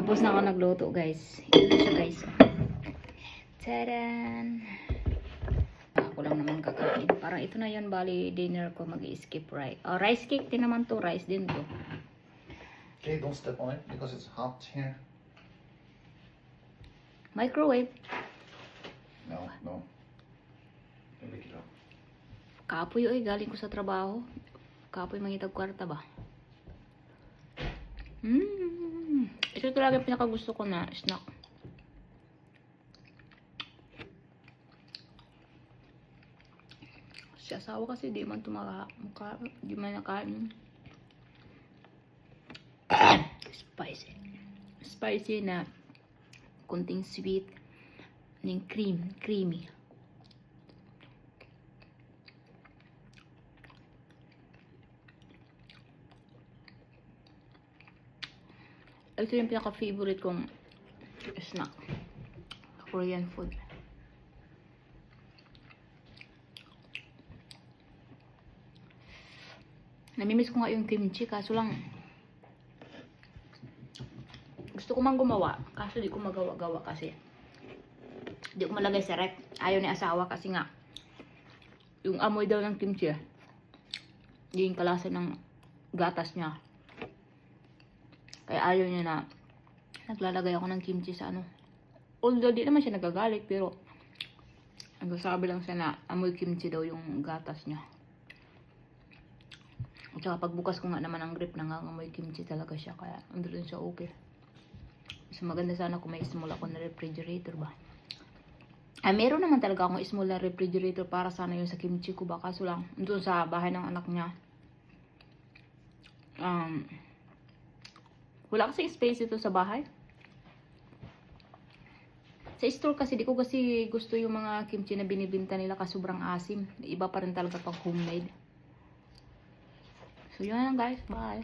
Tapos na ako nagluto, guys. Ito na siya, guys. Tadan! Ako lang naman kakain. Parang ito na yun, bali, dinner ko. Mag-skip rice. Oh, rice cake din naman to. Rice din to. Okay, don't step on it because it's hot here. Microwave. No, no. Pick it up. Kapoy, oy. Galing ko sa trabaho. Kapoy, mangitag kwarta ba? Ito talaga yung pinakagusto ko na snack. Si asawa kasi di man di man nakain. Spicy. Spicy na kunting sweet ng creamy. Ito yung pinaka-favorite kong snack. Korean food. Namimiss ko nga yung kimchi, kaso lang gusto ko mang gumawa, kaso di ko magawa-gawa kasi di ko malagay sa rep. Ayaw ni asawa kasi nga yung amoy daw ng kimchi yung kalasa ng gatas niya. Kaya ayaw niya na naglalagay ako ng kimchi sa ano. Although di naman siya nagagalit, pero nagsasabi lang siya na amoy kimchi daw yung gatas niya. At saka pagbukas ko nga naman ang grip, nangangamoy kimchi talaga siya. Kaya andun siya okay. Mas maganda sana kung may small ako na refrigerator ba. Meron naman talaga akong small na refrigerator para sana yun sa kimchi ko ba. Kaso lang, doon sa bahay ng anak niya. Wala kasing space ito sa bahay. Sa store kasi, di ko kasi gusto yung mga kimchi na binibinta nila kasi sobrang asim. Iba pa rin talaga pag homemade. So yun lang guys, bye.